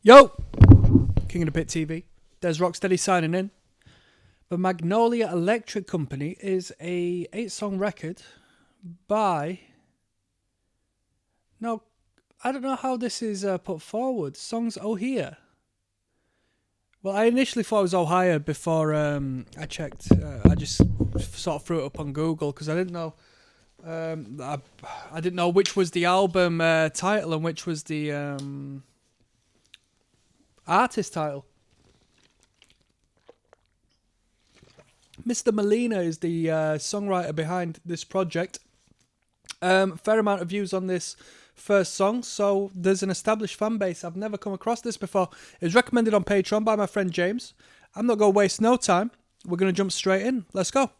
Yo! King of the Pit TV. There's ROCKSTEADY signing in. The Magnolia Electric Company is a 8-song record by... No, I don't know how this is put forward. Songs Ohia. Well, I initially thought it was Ohio before I checked. I just sort of threw it up on Google because I didn't know. I didn't know which was the album title and which was the artist title. Mr. Molina is the songwriter behind this project. Fair amount of views on this first song, so there's an established fan base. I've never come across this before. It was recommended on Patreon by my friend James. I'm not going to waste no time. We're going to jump straight in. Let's go.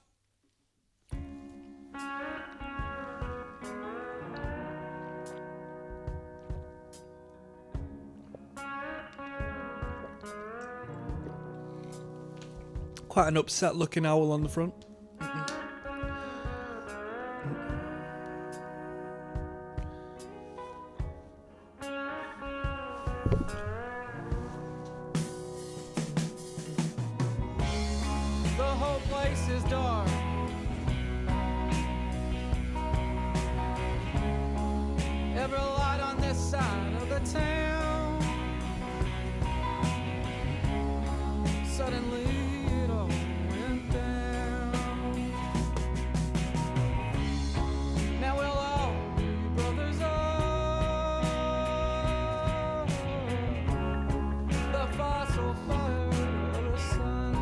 Quite an upset looking owl on the front. The whole place is dark. Every light on this side of the town. Suddenly it all went down. Now we'll all be brothers of the fossil fire of the sun.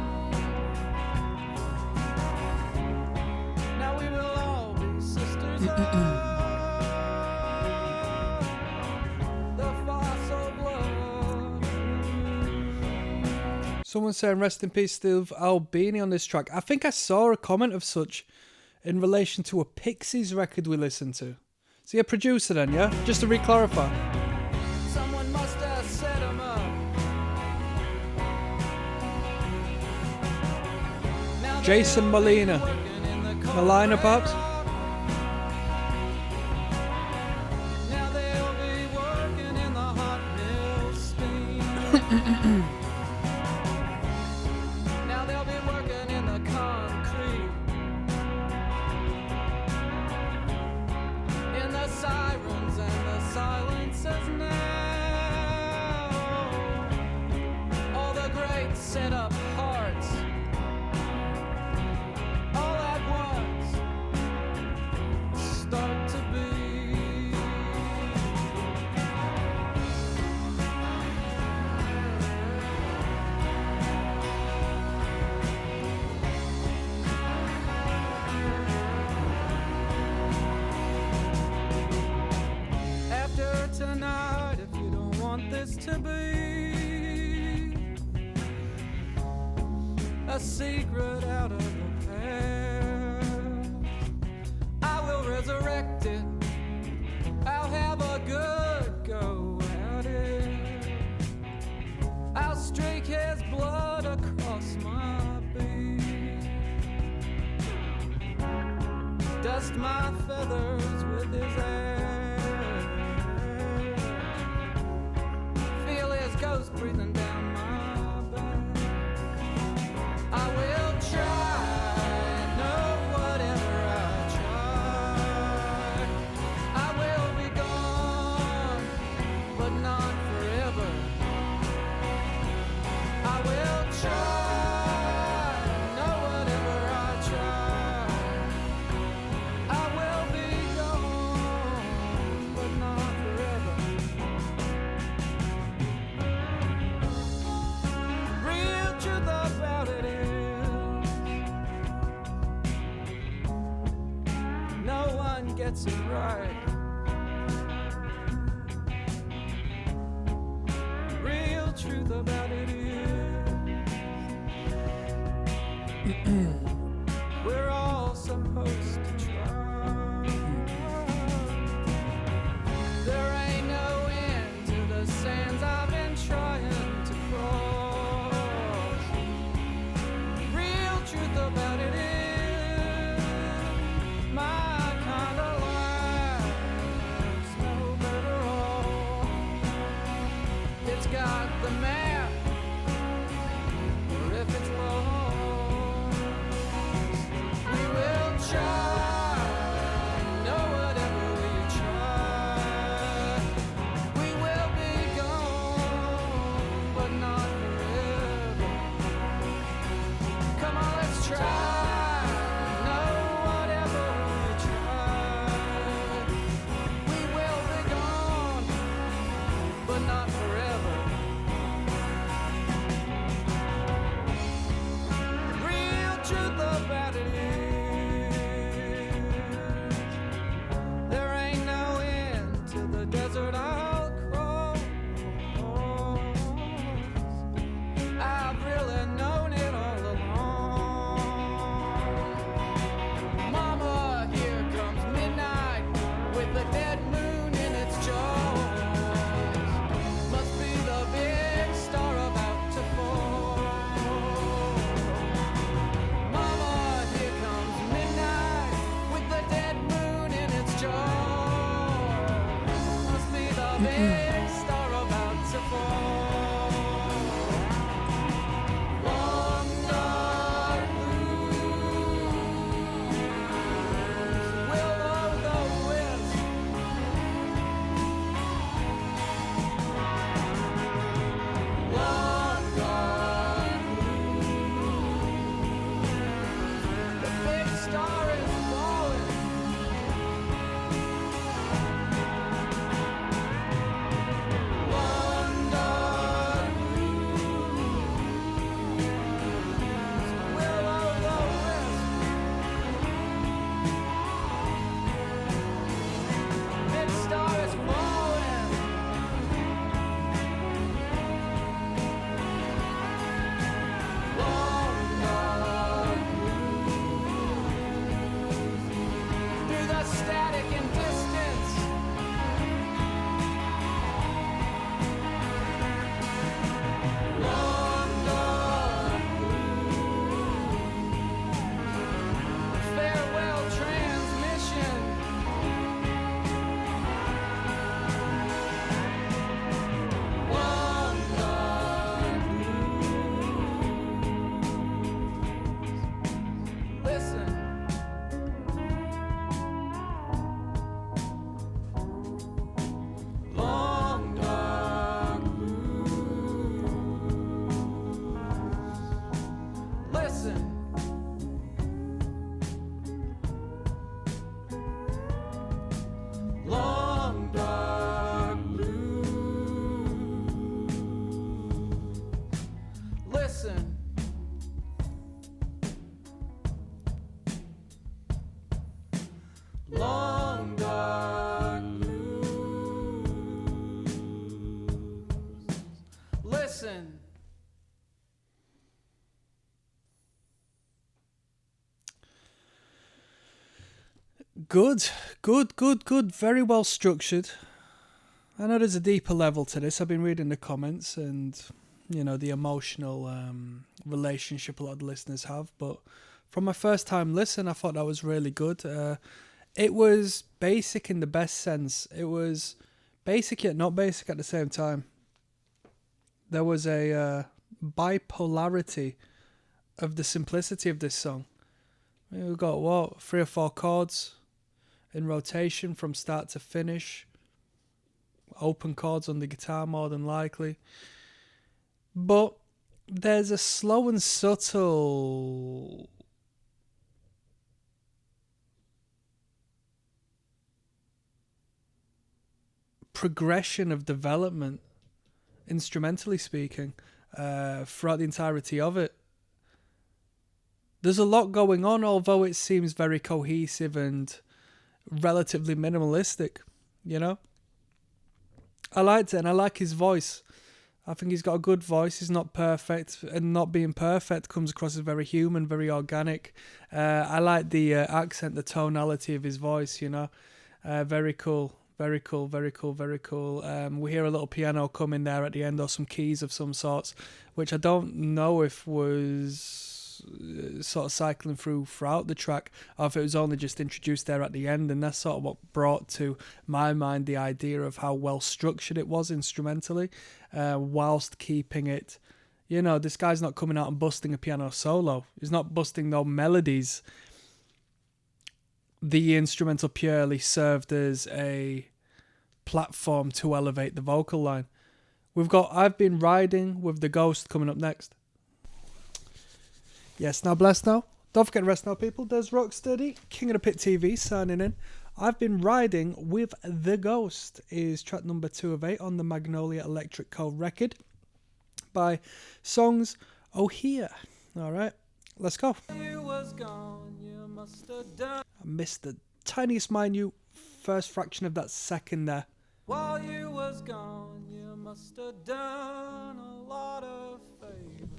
Now we will all be sisters of the fossil blood. Someone saying rest in peace Steve Albini on this track. I think I saw a comment of such in relation to a Pixies record we listened to. Is he a producer then, yeah? Just to re-clarify. Someone must have set him up. Now Jason they'll be Molina. working in the Molina, perhaps? Now they'll be working in the hot mill steam. Now they'll be working in the concrete. In the sirens and the silences now. All the great set up hearts. All at once start to beat. After tonight, if you don't want this to be a secret out of the past, I will resurrect it. I'll have a good go at it. I'll streak his blood across my beat. Dust my feathers with his ass. Feel his ghost breathing down my back. I will try, no, whatever I try. I will be gone, but not forever. I will try, no, whatever I try. I will be gone, but not forever. Real truth about it is, no one gets it right. Real truth about it is, we're all supposed to try. There ain't no end to the sands I've been trying to cross. Real truth about it is, my kind of life's no better off. It's got the map, or if it's lost, we will try. No, whatever we try, we will be gone, but not forever. Come on, let's try. No, whatever we try, we will be gone, but not forever. Real truth about it is, there ain't no end to the desert I'll cross. I've really known it all along. Mama, here comes midnight with the dead moon in its jaws. Must be the big star about to fall. Mama, here comes midnight with the dead moon in its jaws. Must be the big star about to fall. Long dark blues will o' the wisp. Long dark blues. The big star is falling. Long dark blues will o' the wisp. Big star is falling. Long dark blues through the static and distance. Long dark blues. Farewell transmission. Long dark blues. Listen. Long dark blues. Listen. Long dark blues. Listen. Long dark blues. Listen. Good. Very well structured. I know there's a deeper level to this. I've been reading the comments and, the emotional relationship a lot of the listeners have. But from my first time listen, I thought that was really good. It was basic in the best sense. It was basic yet not basic at the same time. There was a bipolarity of the simplicity of this song. We've got, 3 or 4 chords in rotation from start to finish. Open chords on the guitar more than likely. But there's a slow and subtle progression of development, instrumentally speaking, throughout the entirety of it. There's a lot going on, although it seems very cohesive and relatively minimalistic, I liked it, and I like his voice. I think he's got a good voice. He's not perfect, and not being perfect comes across as very human, very organic. I like the accent, the tonality of his voice, very cool. Very cool. We hear a little piano come in there at the end, or some keys of some sorts, which I don't know if was was sort of cycling throughout the track, or if it was only just introduced there at the end. And that's sort of what brought to my mind the idea of how well structured it was instrumentally, whilst keeping it, you know, this guy's not coming out and busting a piano solo. He's not busting no melodies. The instrumental purely served as a platform to elevate the vocal line. We've got I've Been Riding with The Ghost coming up next. Yes, now bless now. Don't forget to rest now, people. There's ROCKSTEADY, King of the Pit TV, signing in. I've Been Riding with The Ghost is track number 2 of 8 on the Magnolia Electric Co record by Songs Ohia. All right, let's go. You was gone, you must have done. I missed the tiniest minute first fraction of that second there. While you was gone, you must have done a lot of favors.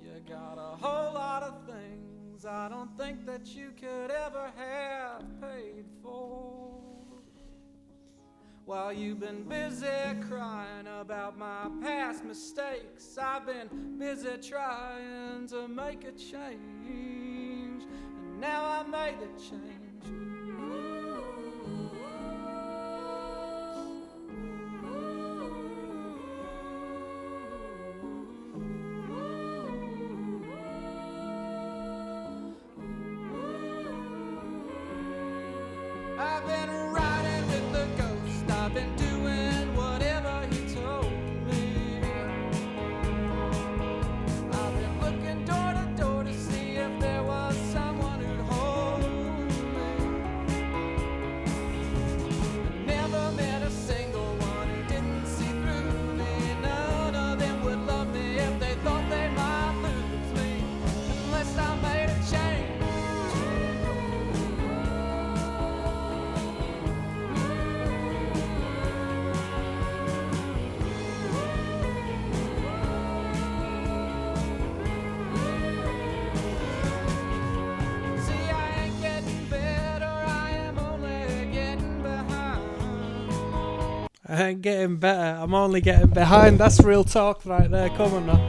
You got a whole lot of things I don't think that you could ever have paid for. While you've been busy crying about my past mistakes, I've been busy trying to make a change, and now I made the change. I've been riding with the ghost, I've been doing whatever he told me. I've been looking door to door to see if there was someone who'd hold me. I never met a single one who didn't see through me. None of them would love me if they thought they might lose me, unless I made a change. I ain't getting better, I'm only getting behind. That's real talk right there. Come on now.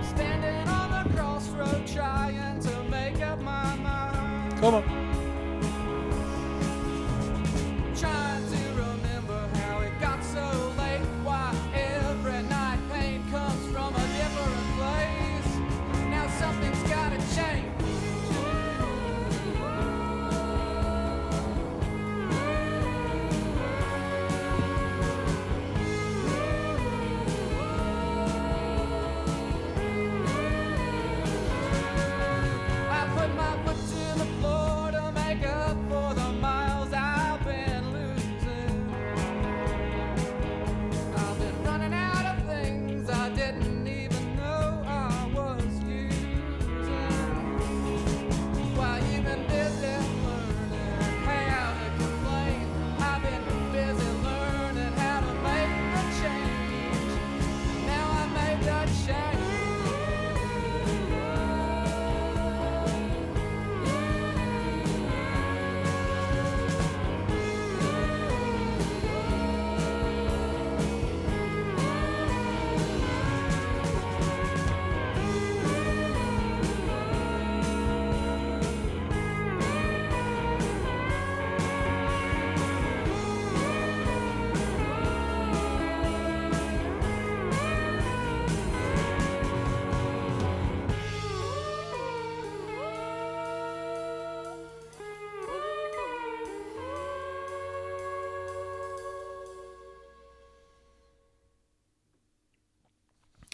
Standing on the crossroad trying to make up my mind. Come on. Trying to remember how it got so late. Why every night pain comes from a different place. Now something's gotta change.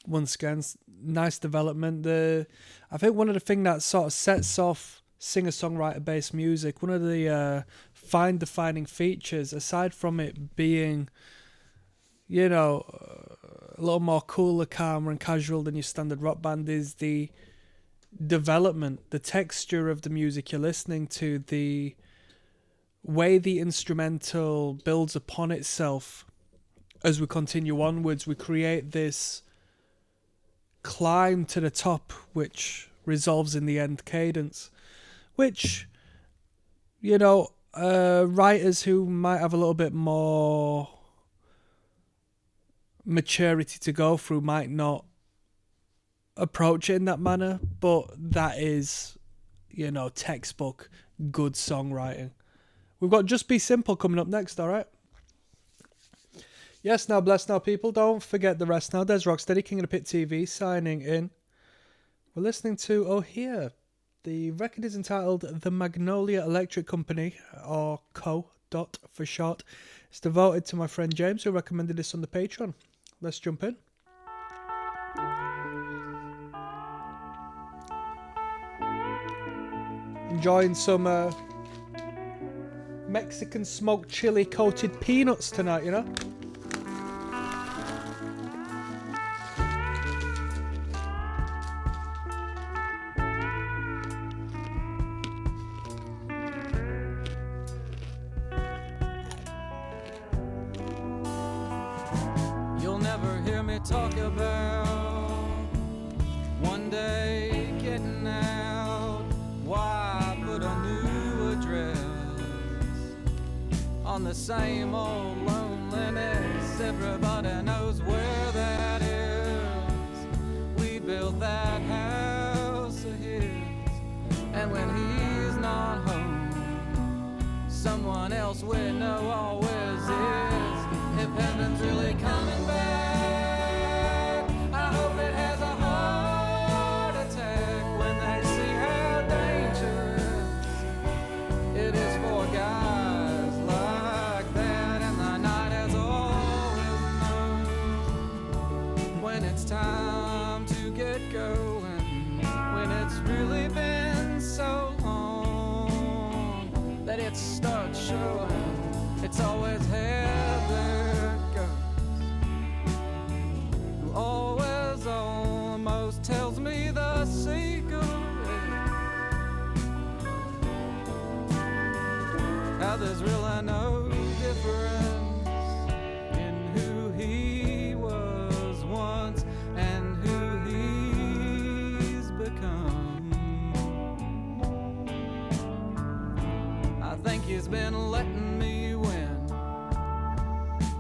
Once again, nice development. I think one of the things that sort of sets off singer-songwriter based music, one of the fine defining features, aside from it being, you know, a little more cooler, calmer and casual than your standard rock band, is the development, the texture of the music you're listening to, the way the instrumental builds upon itself as we continue onwards. We create this climb to the top, which resolves in the end cadence, which, you know, writers who might have a little bit more maturity to go through might not approach it in that manner, but that is, textbook good songwriting. We've got Just Be Simple coming up next, alright? Yes, now, bless now, people. Don't forget the rest now. There's Rocksteady, King of the Pit TV, signing in. We're listening to Ohia. The record is entitled The Magnolia Electric Company, or CO. For short. It's devoted to my friend James, who recommended this on the Patreon. Let's jump in. Enjoying some Mexican smoked chili coated peanuts tonight, You'll never hear me talk about one day getting out. Why put a new address on the same old loneliness? Everybody knows where that is. We built that house of his, and when he's not home, someone else we know always is. If heaven's really coming back, I hope it has a heart attack when they see how dangerous it is for guys like that. And the night has always known when it's time to get going, when it's really been so long that it starts showing. It's always Heather Ghost, who always almost tells me the secret, how there's really no difference in who he was once and who he's become. I think he's been letting me win,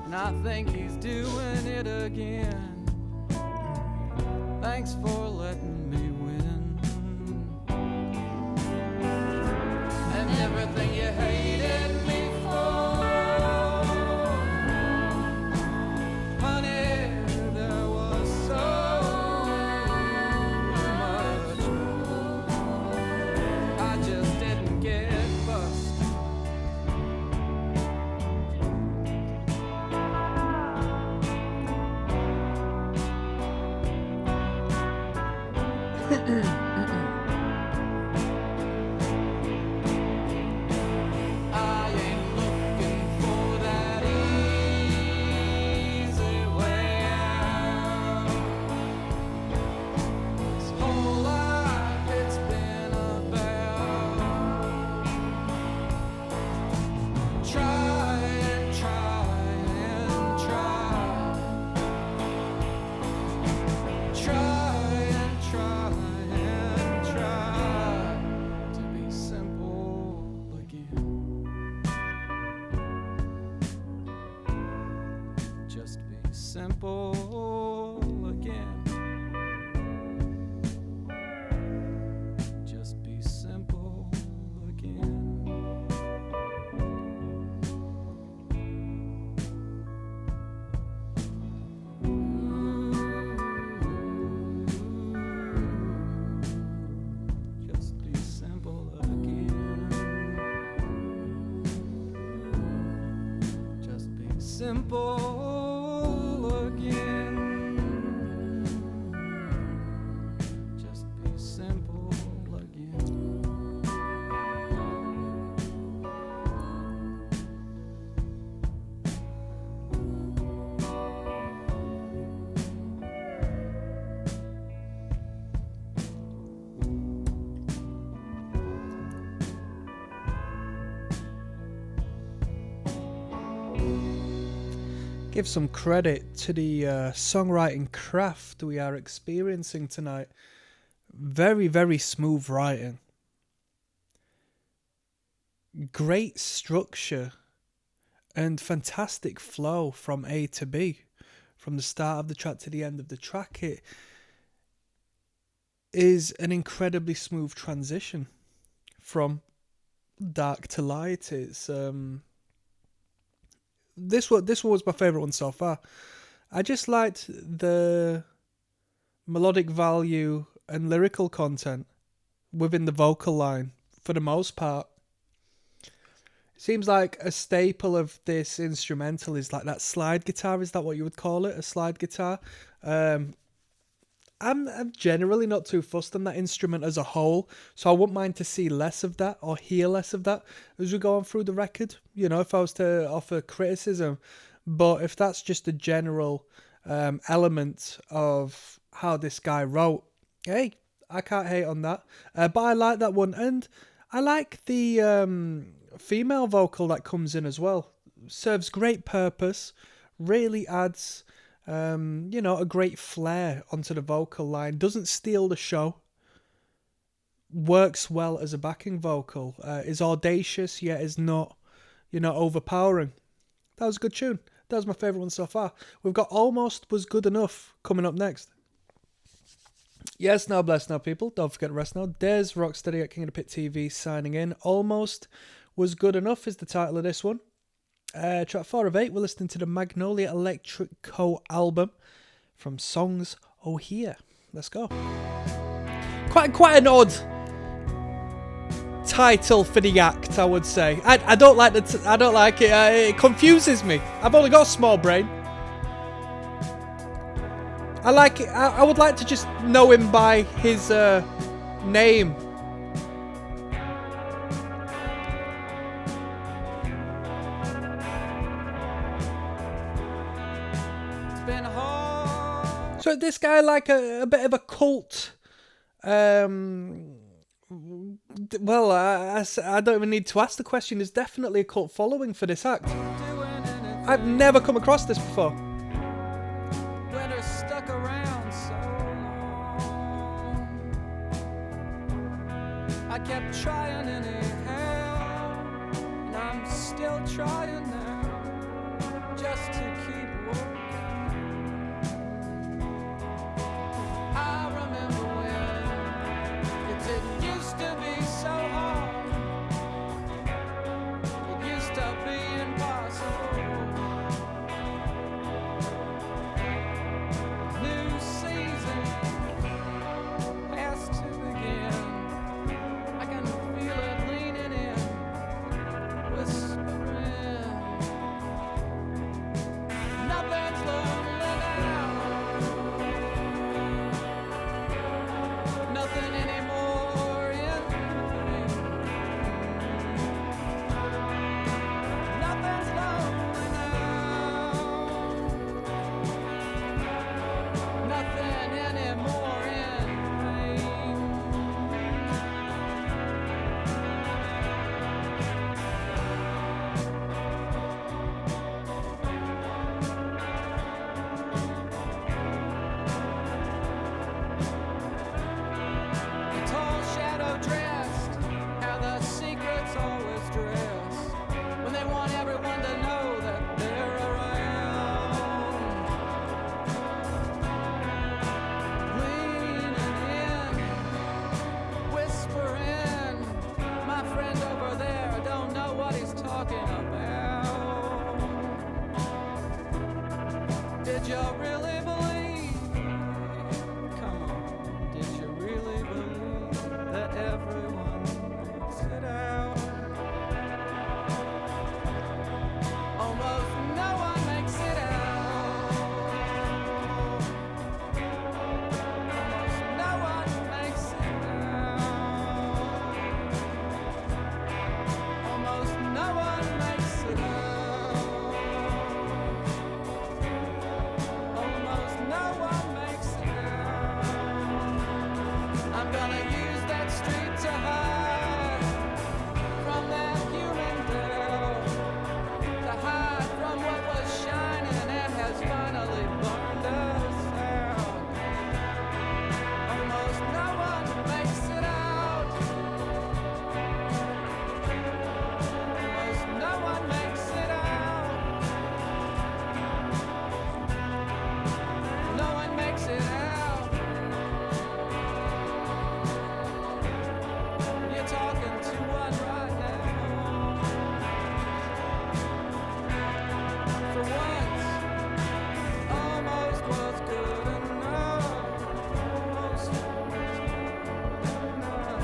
and I think he's doing it again. Thanks for letting me win. And everything you hated me for, honey, there was so much more. I just didn't get busted. I ain't looking for that easy way out. This whole life it's been about try and try and try. Try and try and try to be simple again. Just be simple again. Just be simple again. Just be simple again. Just be simple again. Just be simple again. Give some credit to the songwriting craft we are experiencing tonight. Very, very smooth writing. Great structure and fantastic flow from A to B. from the start of the track to the end of the track. It is an incredibly smooth transition from dark to light. It's this one was my favorite one so far. I just liked the melodic value and lyrical content within the vocal line for the most part. It seems like a staple of this instrumental is like that slide guitar. Is that what you would call it? A slide guitar? I'm generally not too fussed on that instrument as a whole, so I wouldn't mind to see less of that or hear less of that as we go on through the record, you know, if I was to offer criticism. But if that's just a general element of how this guy wrote, hey, I can't hate on that. But I like that one, and I like the female vocal that comes in as well. Serves great purpose, really adds a great flair onto the vocal line. Doesn't steal the show. Works well as a backing vocal. Is audacious yet is not, overpowering. That was a good tune. That was my favourite one so far. We've got Almost Was Good Enough coming up next. Yes, now bless now, people. Don't forget to rest now. Des Rocksteady at King of the Pit TV signing in. Almost Was Good Enough is the title of this one. Track 4 of 8, we're listening to the Magnolia Electric Co album from Songs Ohia. Let's go. Quite an odd title for the act, I would say. I don't like I don't like it. It confuses me. I've only got a small brain. I like it. I would like to just know him by his name. So this guy like a bit of a cult. Well, I don't even need to ask the question. There's definitely a cult following for this act. I've never come across this before. Winter stuck around so long. I kept trying anyhow, and I'm still trying now, just to keep working. I remember when it didn't used to be so hard. It used to be impossible. New season has to begin. I can feel it leaning in, whispering. Nothing's lonely now. Nothing anymore in pain. Nothing's lonely now. Nothing anymore in pain. The tall shadow dressed, how the secrets always dress, when they want everyone to know that they're around. Leaning in, whispering, my friend over there don't know what he's talking about. Did you really believe? Come on, did you really believe that everyone makes it out? Almost no one makes it out. Almost no one makes it out. Almost no one makes it out. For once, almost was good enough. Almost was good enough.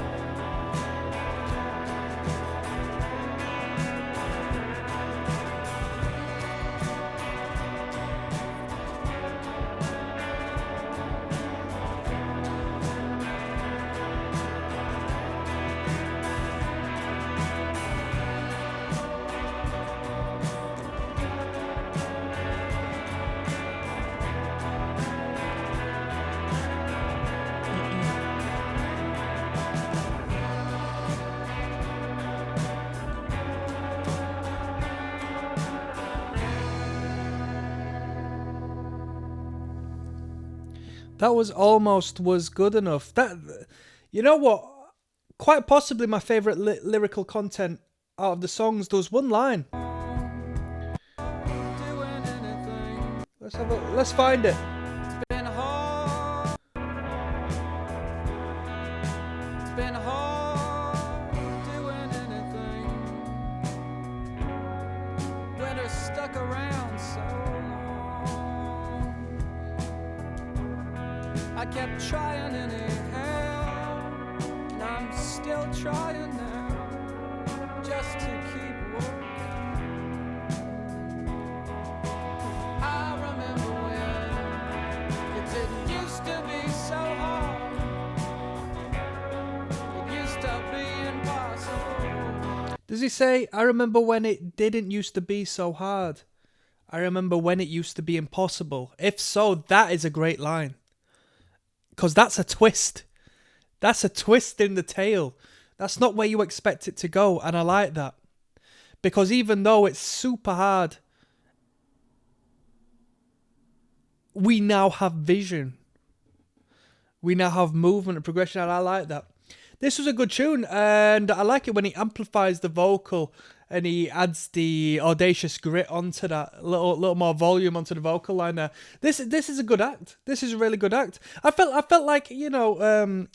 That was good enough. That, you know what? Quite possibly my favorite lyrical content out of the songs. There was one line. Doing anything. Let's find it. It's been hard. It's been hard doing anything. Winter stuck around so long. I kept trying anyhow, and I'm still trying now, just to keep working. I remember when it didn't used to be so hard. It used to be impossible. Does he say, I remember when it didn't used to be so hard? I remember when it used to be impossible. If so, that is a great line. Because that's a twist. That's a twist in the tale. That's not where you expect it to go. And I like that. Because even though it's super hard, we now have vision. We now have movement and progression. And I like that. This was a good tune. And I like it when he amplifies the vocal and he adds the audacious grit onto that, little more volume onto the vocal line there. This is a good act. This is a really good act. I felt like, you know,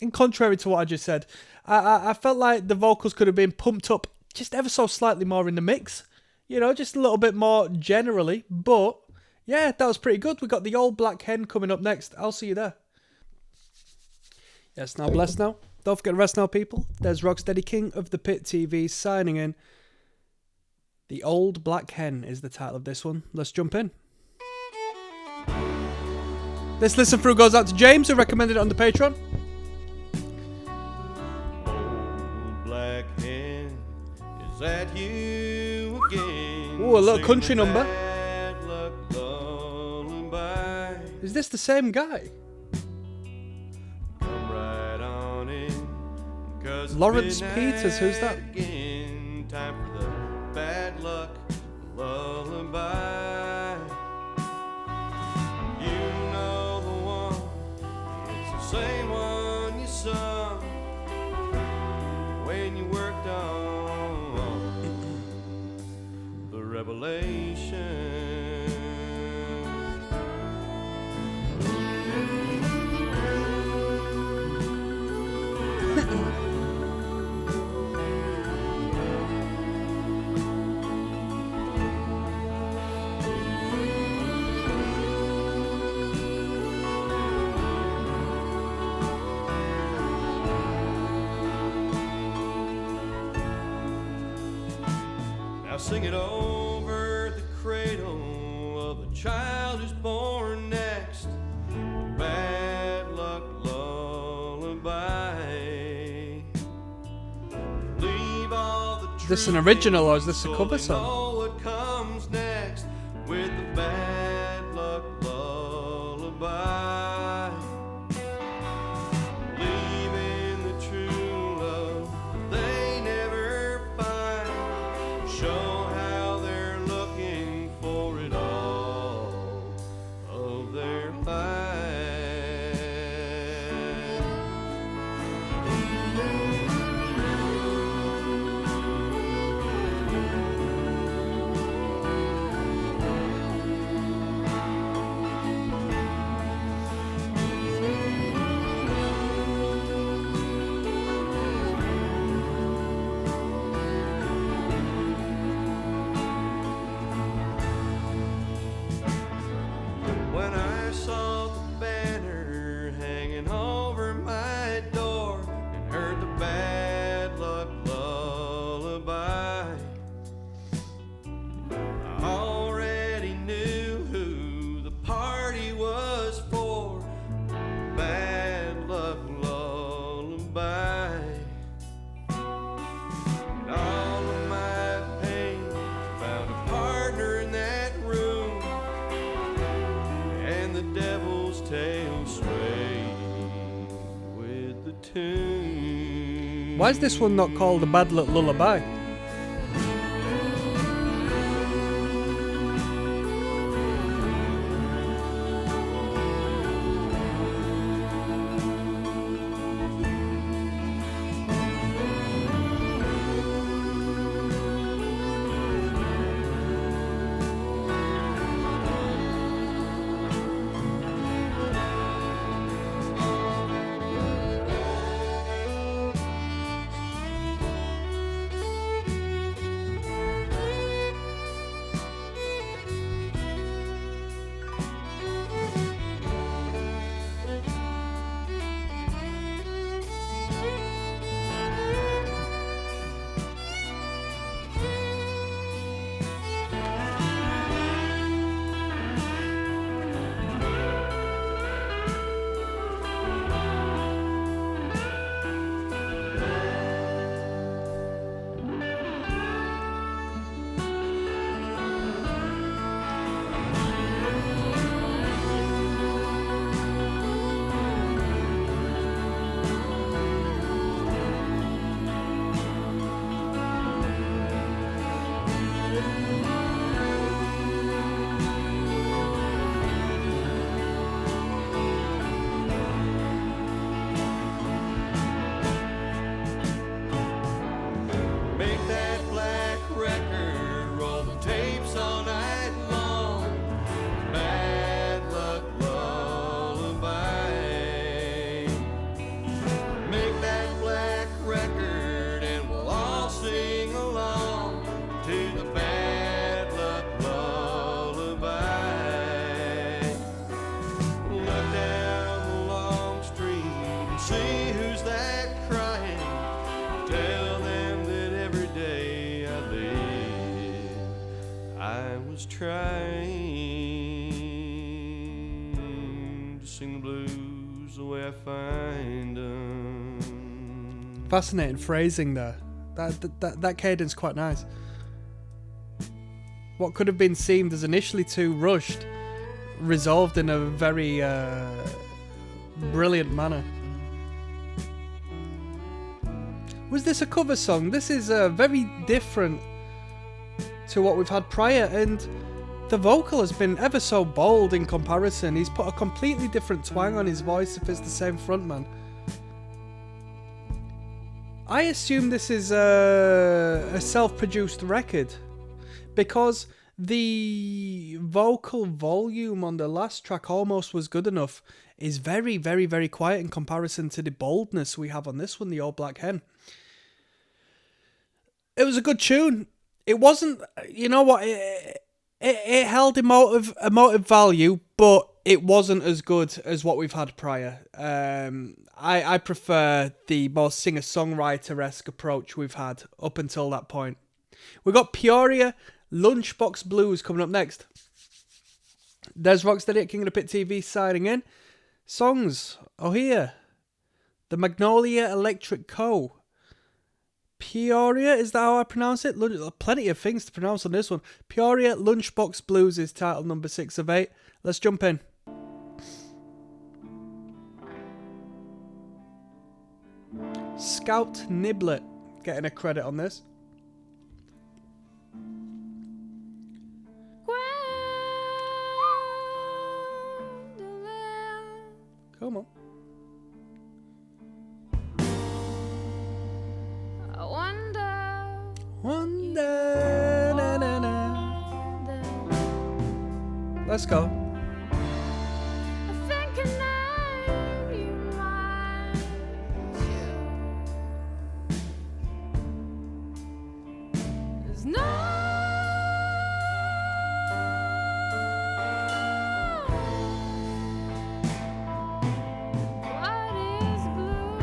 in contrary to what I just said, I felt like the vocals could have been pumped up just ever so slightly more in the mix. You know, just a little bit more generally. But yeah, that was pretty good. We got the Old Black Hen coming up next. I'll see you there. Yes, now blessed now. Don't forget to rest now, people. There's Rocksteady King of the Pit TV signing in. The Old Black Hen is the title of this one. Let's jump in. This listen through goes out to James, who recommended it on the Patreon. Old black hen, is that you again? Ooh, a little country Singing number. bad luck lullaby. Is this the same guy? Come right on in, 'cause Lawrence it's Peters, who's that? again. Time for the bad luck lullaby. You know the one, it's the same one you sung when you worked on the Revelation. Now sing it over the cradle of the child who's born next. Bad luck lullaby. Leave all the Is this an original or is this a so cover they song? know what comes next with the bad luck lullaby. Leaving the true love they never find. Show how they're looking for it all of their life. Why is this one not called A Bad Little Lullaby? Make that black record, roll the tapes all night long. Bad luck lullaby. Make that black record and we'll all sing along to the bad luck lullaby. Look down the long street and see who's that crying. Tell them that every day I live, I was trying to sing the blues the way I find them. Fascinating phrasing there. That cadence quite nice. What could have been seemed as initially too rushed, resolved in a very brilliant manner. Was this a cover song? This is very different to what we've had prior, and the vocal has been ever so bold in comparison. He's put a completely different twang on his voice if it's the same frontman. I assume this is a self-produced record because the vocal volume on the last track almost was good enough. Is very, very, very quiet in comparison to the boldness we have on this one, the Old Black Hen. It was a good tune. It wasn't, you know what, it held emotive value, but it wasn't as good as what we've had prior. I prefer the more singer-songwriter-esque approach we've had up until that point. We've got Peoria Lunchbox Blues coming up next. There's Rocksteady at King of the Pit TV signing in. Songs, Ohia, the Magnolia Electric Co. Peoria, is that how I pronounce it? Plenty of things to pronounce on this one. Peoria Lunchbox Blues is title number 6 of 8. Let's jump in. Scout Niblet getting a credit on this. Come on. I wonder, na, na, na. Let's go. I think I know you might There's no what is blue.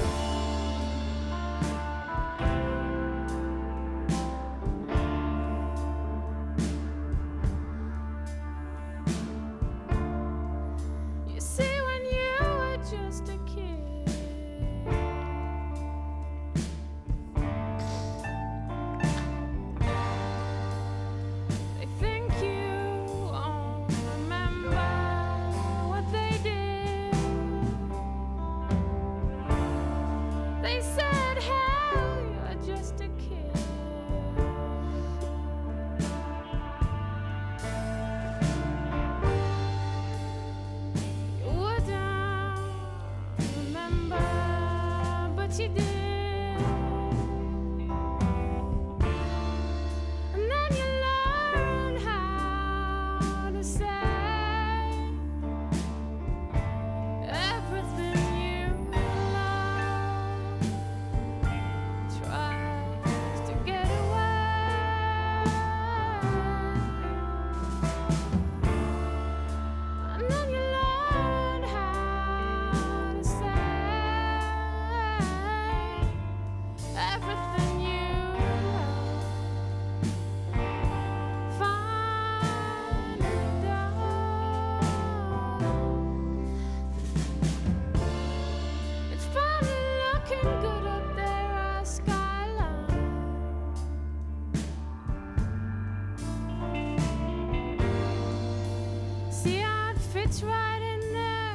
It's right in there,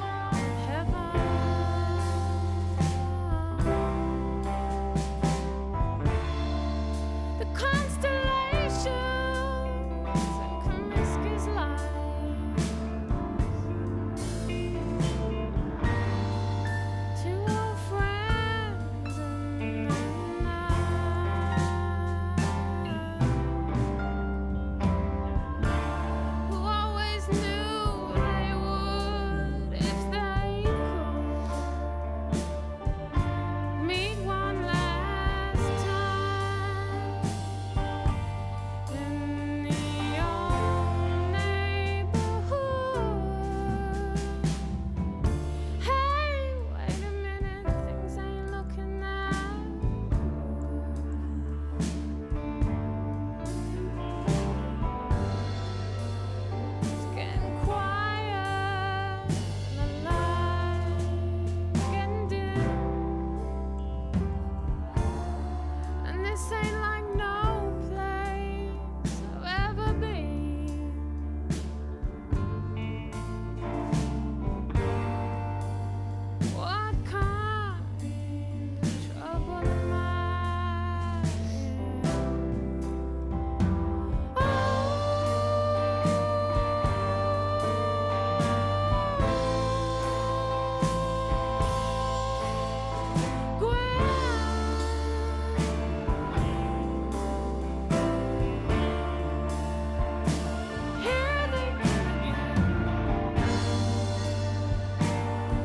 heaven. The constellations and Comiscus lights. Two old friends and I. Who always knew they would, if they could, meet one last time in the old neighborhood. Hey, wait a minute, things ain't looking that It's getting quiet and the lights getting dim, and this ain't like no place I've ever been. What kind of trouble am I in?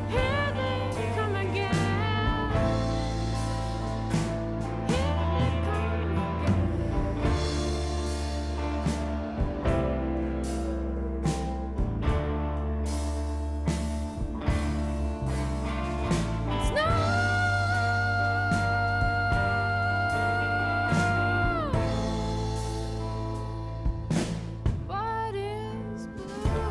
Here they come again. But it's blue.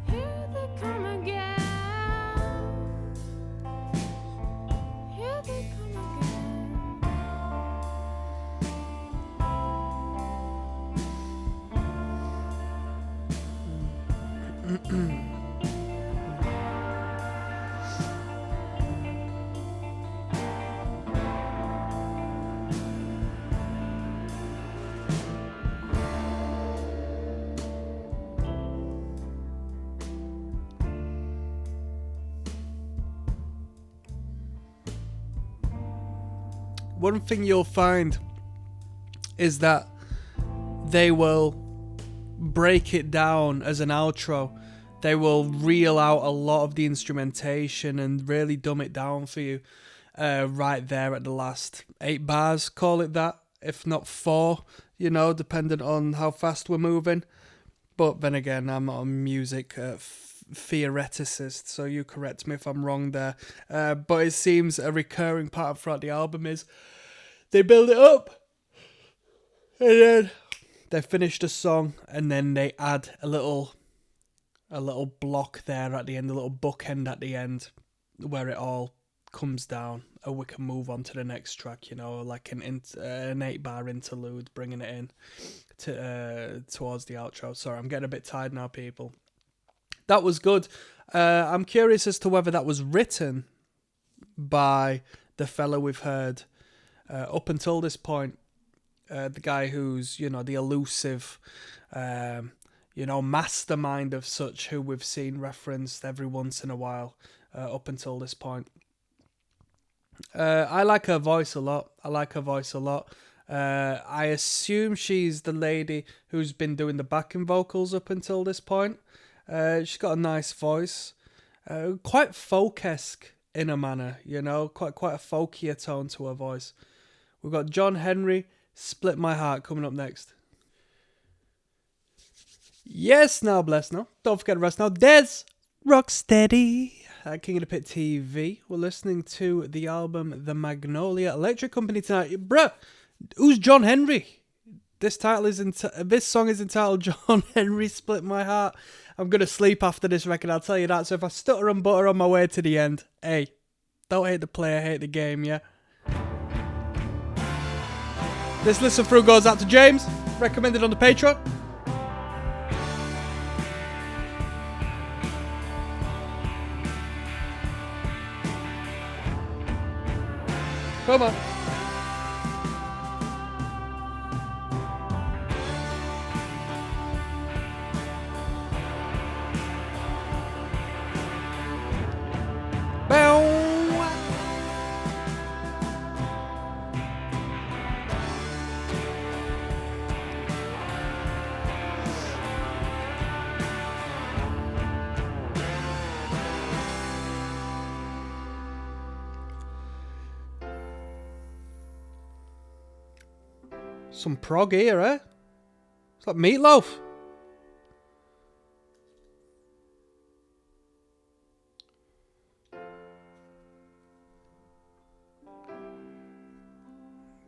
Here they come again. Here they come again. One thing you'll find is that they will break it down as an outro. They will reel out a lot of the instrumentation and really dumb it down for you right there at the last 8 bars, call it that, if not 4, you know, depending on how fast we're moving. But then again, I'm not a music theoreticist, so you correct me if I'm wrong there. But it seems a recurring pattern throughout the album is they build it up, and then they finish the song, and then they add a little block there at the end, a little bookend at the end, where it all comes down, and we can move on to the next track, you know, like an 8-bar interlude, bringing it in to towards the outro. Sorry, I'm getting a bit tired now, people. That was good. I'm curious as to whether that was written by the fella we've heard up until this point, the guy who's, you know, the elusive, you know, mastermind of such, who we've seen referenced every once in a while up until this point. I like her voice a lot. I assume she's the lady who's been doing the backing vocals up until this point. She's got a nice voice, quite folk-esque in a manner, you know, quite a folkier tone to her voice. We've got John Henry, Split My Heart, coming up next. Yes, now bless now. Don't forget the rest now. There's Rocksteady. King of the Pit TV. We're listening to the album The Magnolia Electric Company tonight. Bruh, who's John Henry? This song is entitled John Henry Split My Heart. I'm going to sleep after this record, I'll tell you that. So if I stutter and butter on my way to the end, hey, Don't hate the player, hate the game, yeah? This listen through goes out to James, recommended on the Patreon. Come on. Bow. Some prog here, eh? It's like Meatloaf.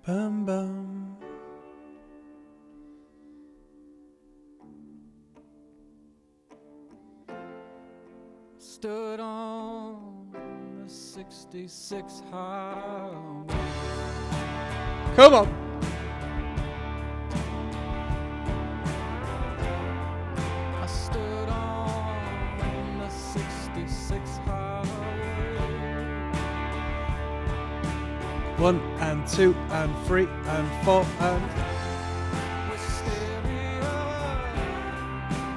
Bum bum. Stood on the 66 highway. Come on. I stood on the 66 highway. 1 and 2 and 3 and 4 and Wisteria,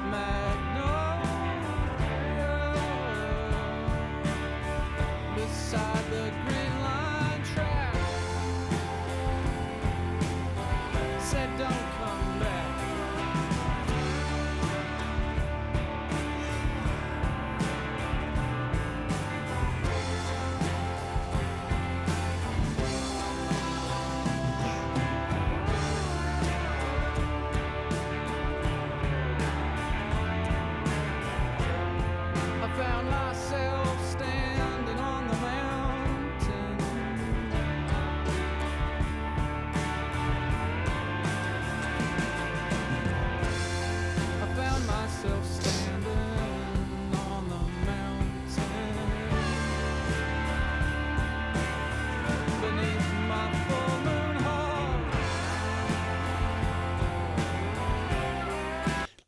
Magnolia, beside the Green Line track. Said don't come back. I found myself standing on the mountain. I found myself standing on the mountain beneath my full moon heart.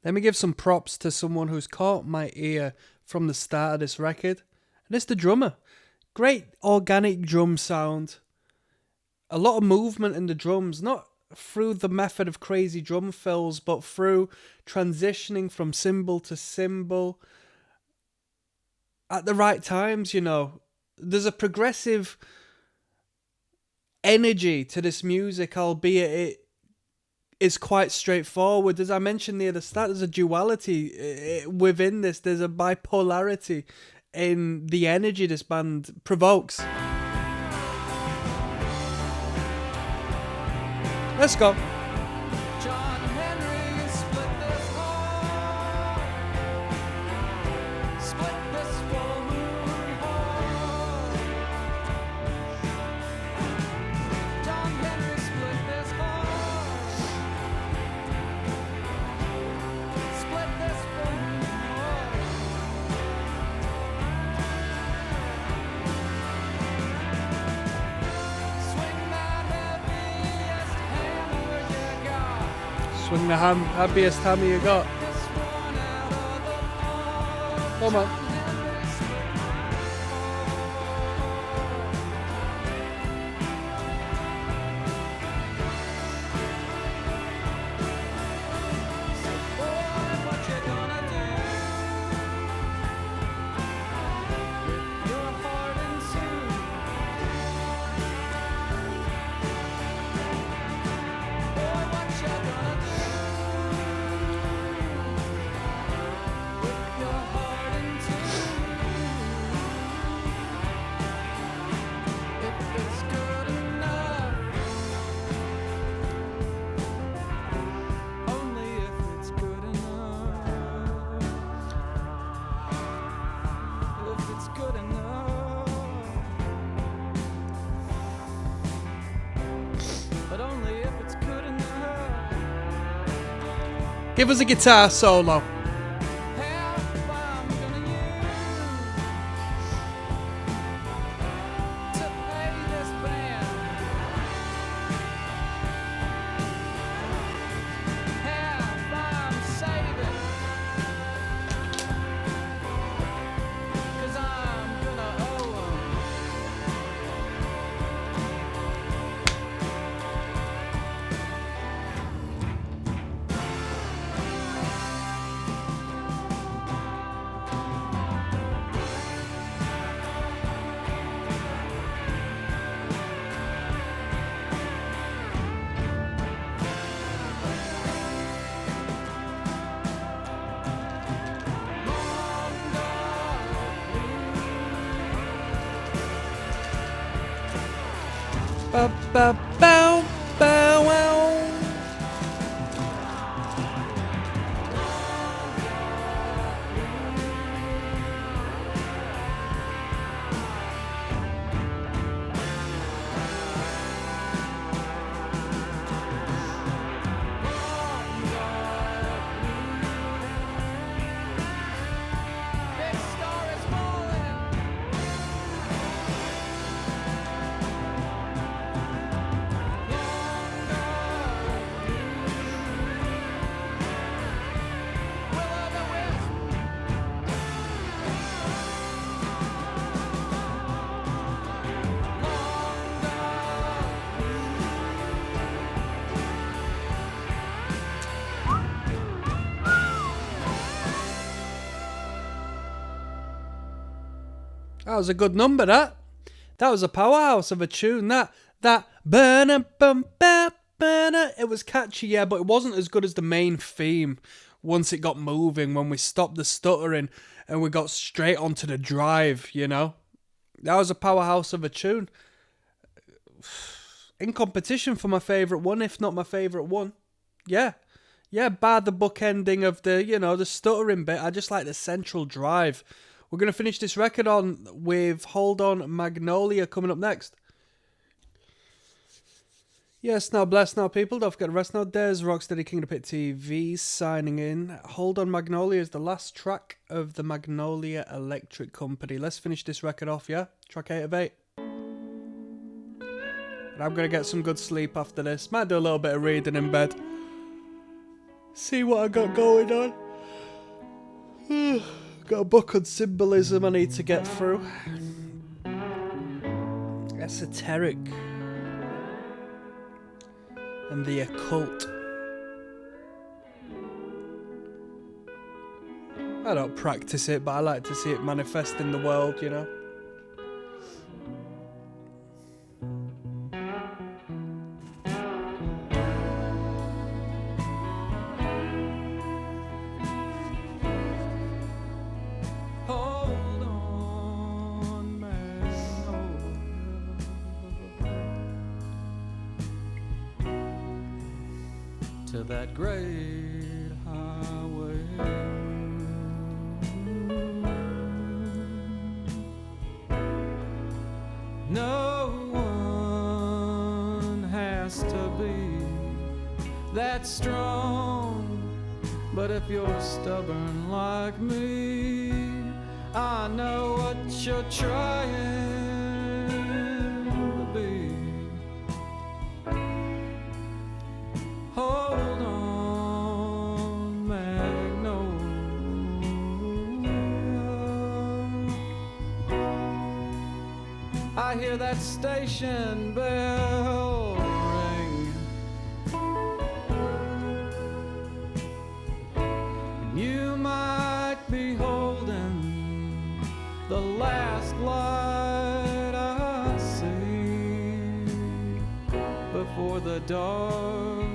let me give some props to someone who's caught my ear from the start of this record. And it's the drummer. Great organic drum sound. A lot of movement in the drums, not through the method of crazy drum fills, but through transitioning from cymbal to cymbal at the right times, you know. There's a progressive energy to this music, albeit it is quite straightforward. As I mentioned near the start, there's a duality within this. There's a bipolarity in the energy this band provokes. Let's go. John Henry split this heart, split this full moon heart. John Henry split this heart, split this full moon heart. Swing that heaviest hammer you got. Swing the happiest hammer you got. This one out of the park. Come on. Henry split my heart. Boy, what you gonna do with your heart and soul? Boy, what you gonna do with your heart and soul? If it's good enough, only if it's good enough. If it's good enough, but only if it's good enough. Give us a guitar solo. Half I'm gonna use, Ba ba bow bow wow. Big star is falling. That was a good number, that. That was a powerhouse of a tune. That burner bum ba burner. It was catchy, yeah, but it wasn't as good as the main theme once it got moving, when we stopped the stuttering and we got straight onto the drive, you know? That was a powerhouse of a tune. In competition for my favourite one, if not my favourite one. Yeah. Yeah, bar the book ending of the, you know, the stuttering bit. I just like the central drive. We're going to finish this record on with Hold On Magnolia coming up next. Yes, now bless now people. Don't forget to rest now. There's Rocksteady King of the Pit TV signing in. Hold On Magnolia is the last track of the Magnolia Electric Company. Let's finish this record off, yeah? Track 8 of 8. And I'm going to get some good sleep after this. Might do a little bit of reading in bed. See what I got going on. Got a book on symbolism I need to get through. Esoteric. And the occult. I don't practice it, but I like to see it manifest in the world, you know. Hold on, Magnolia, to that great highway. No one has to be that strong, but if you're stubborn like me, I know what you're trying to be. Hold on, Magnolia. I hear that station bell ring, and you might be holding the last light I see before the dark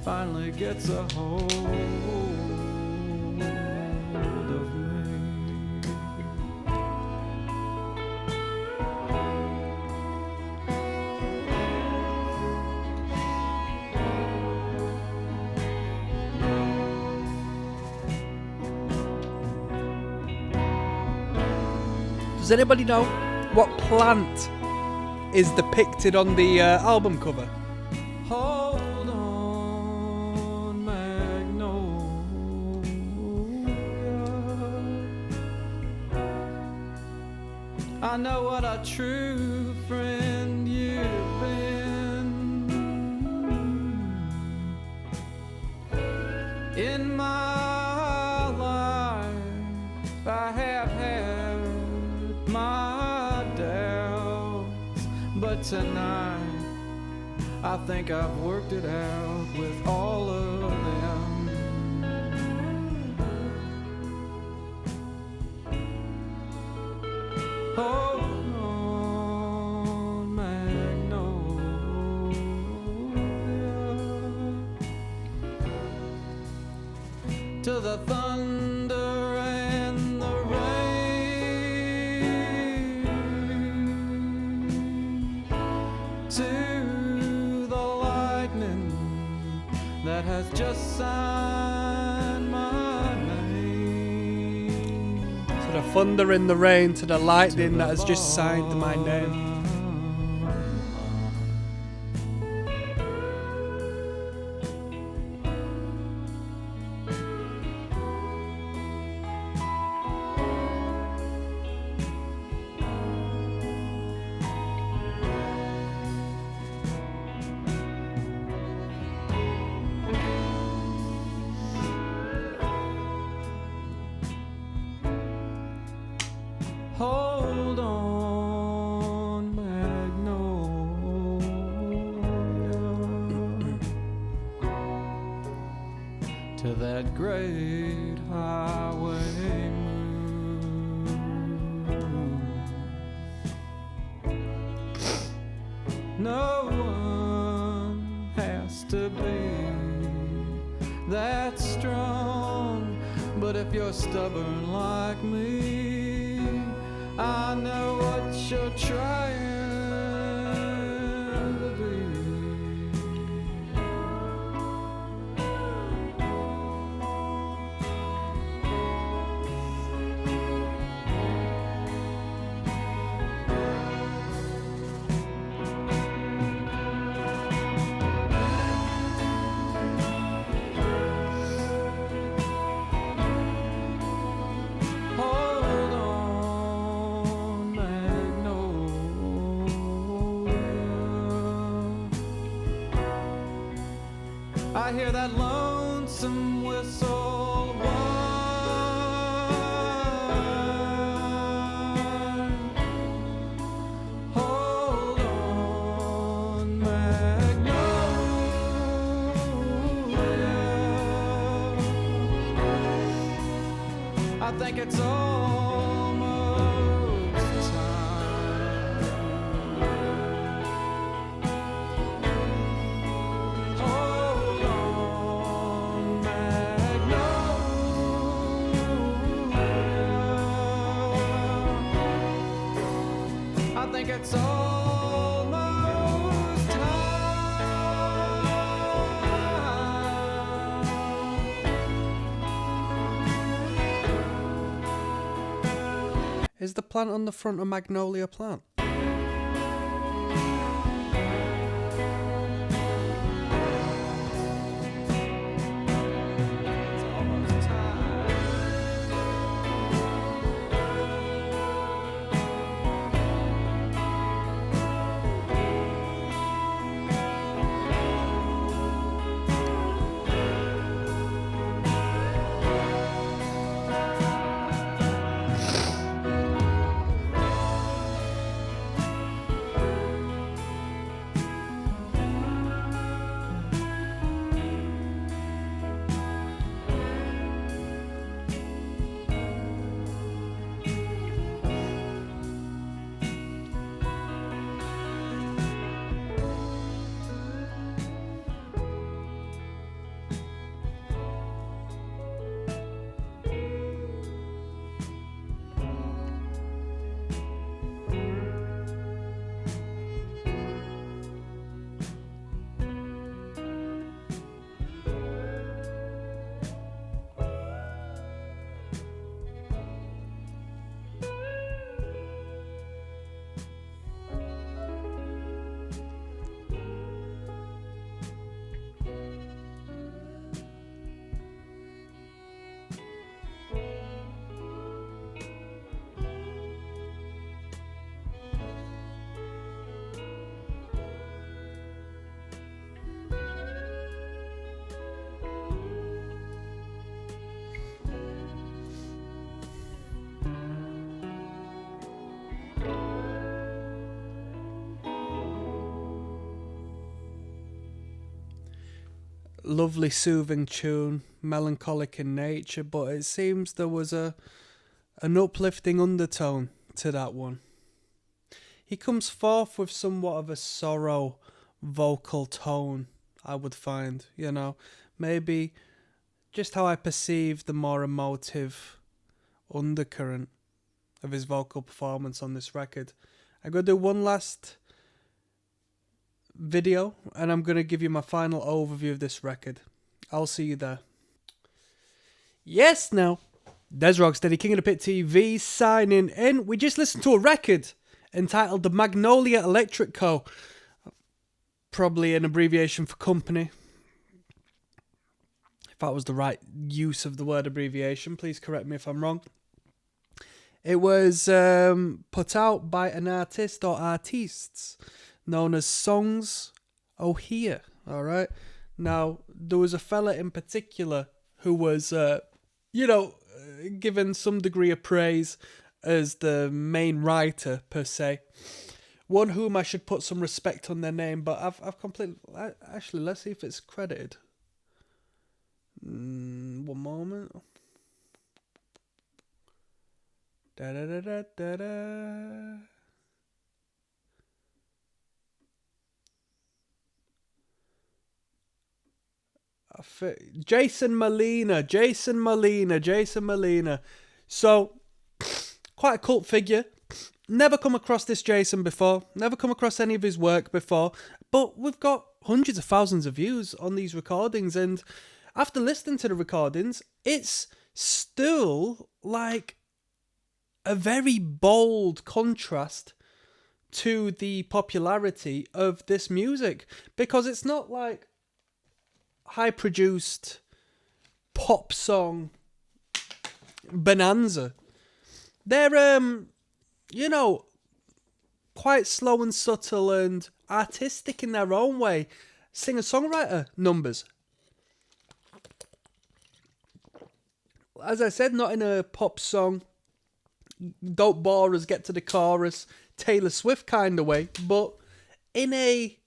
finally gets a hold of me. Does anybody know what plant is depicted on the album cover? Hold on, Magnolia. I know what a true friend you've been. In my life, I have had my doubts, but tonight I think I've worked it out with all of them. Hold on, Magnolia, to the thunder and the rain, to sign my name. To the thunder in the rain, to the lightning that has just signed my name. Hold on, Magnolia, to that great highway moon. No one has to be that strong, but if you're stubborn like me, I know what you're trying to be. Hold on, Magnolia. I hear that lonesome whistle whine. Hold on, Magnolia. I think it's almost time. Hold on, Magnolia. I think it's almost time. Is the plant on the front a magnolia plant? It's almost time. Lovely soothing tune, melancholic in nature, but it seems there was an uplifting undertone to that one. He comes forth with somewhat of a sorrow vocal tone, I would find, maybe just how I perceive the more emotive undercurrent of his vocal performance on this record. I'm going to do one last video and I'm going to give you my final overview of this record. I'll see you there. Yes, now. There's Rocksteady, King of the Pit TV, signing in. We just listened to a record entitled The Magnolia Electric Co. Probably an abbreviation for company. If that was the right use of the word abbreviation, please correct me if I'm wrong. It was put out by an artist or artists known as Songs Ohia. All right. Now, there was a fella in particular who was, given some degree of praise as the main writer, per se. One whom I should put some respect on their name, but I've completely... Actually, let's see if it's credited. One moment. Da-da-da-da-da-da. Jason Molina. So, quite a cult figure. Never come across this Jason before. Never come across any of his work before. But we've got hundreds of thousands of views on these recordings. And after listening to the recordings, it's still like a very bold contrast to the popularity of this music. Because it's not like high-produced pop song bonanza. They're, quite slow and subtle and artistic in their own way. Singer-songwriter numbers. As I said, not in a pop song, don't bore us, get to the chorus, Taylor Swift kind of way, but in a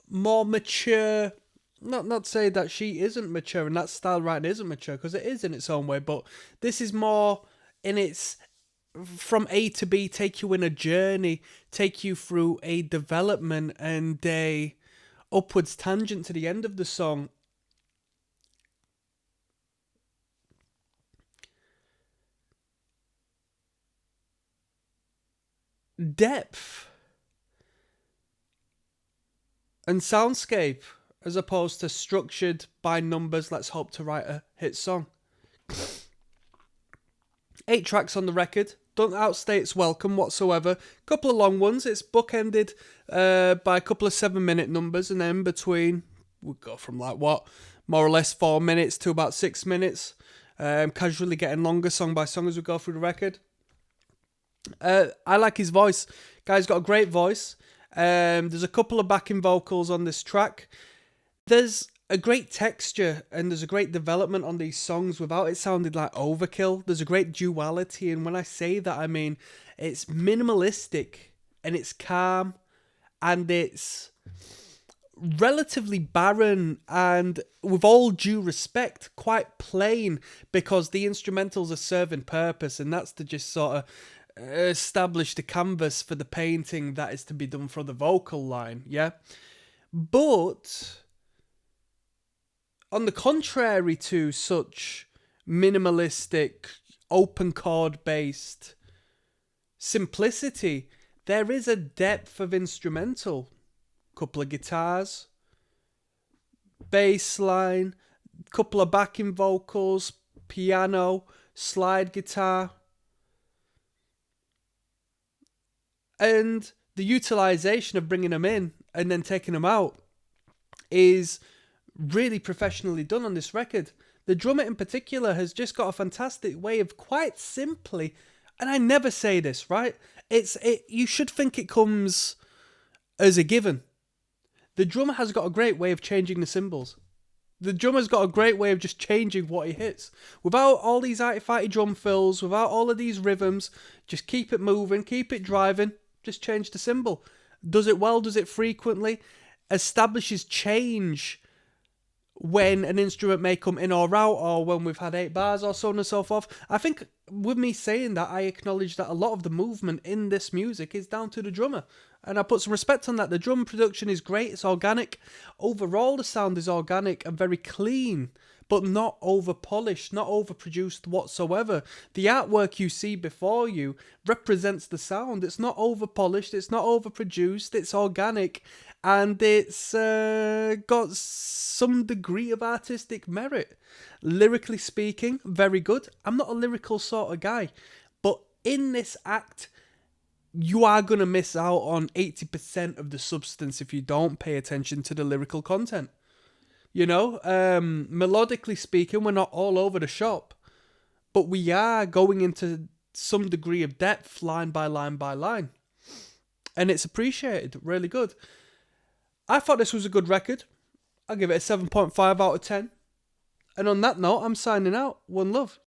more mature... Not say that she isn't mature and that style writing isn't mature, because it is in its own way, but this is more in its from A to B, take you in a journey, take you through a development and a upwards tangent to the end of the song. Depth and soundscape, as opposed to structured by numbers, let's hope to write a hit song. 8 tracks on the record. Don't outstay its welcome whatsoever. Couple of long ones. It's bookended by a couple of 7-minute numbers, and then between, we'll go from more or less 4 minutes to about 6 minutes. Casually getting longer song by song as we go through the record. I like his voice. Guy's got a great voice. There's a couple of backing vocals on this track. There's a great texture and there's a great development on these songs without it sounding like overkill. There's a great duality, and when I say that, I mean it's minimalistic and it's calm and it's relatively barren and, with all due respect, quite plain, because the instrumentals are serving purpose, and that's to just sort of establish the canvas for the painting that is to be done for the vocal line, yeah? But on the contrary to such minimalistic, open chord based simplicity, there is a depth of instrumental. Couple of guitars, bass line, couple of backing vocals, piano, slide guitar. And the utilization of bringing them in and then taking them out is really professionally done on this record. The drummer in particular has just got a fantastic way of quite simply, and I never say this, right? You should think it comes as a given. The drummer has got a great way of changing the cymbals. The drummer's got a great way of just changing what he hits. Without all these arty-farty drum fills, without all of these rhythms, just keep it moving, keep it driving, just change the cymbal. Does it well, does it frequently, establishes change when an instrument may come in or out, or when we've had 8 bars or so on and so forth. I think with me saying that, I acknowledge that a lot of the movement in this music is down to the drummer. And I put some respect on that. The drum production is great, it's organic. Overall, the sound is organic and very clean. but not over polished, not overproduced whatsoever. The artwork you see before you represents the sound. It's not over polished, it's not overproduced, it's organic, and it's got some degree of artistic merit. Lyrically speaking, very good. I'm not a lyrical sort of guy, but in this act, you are going to miss out on 80% of the substance if you don't pay attention to the lyrical content. You know, melodically speaking, we're not all over the shop, but we are going into some degree of depth, line by line by line. And it's appreciated, really good. I thought this was a good record. I'll give it a 7.5 out of 10. And on that note, I'm signing out. One love.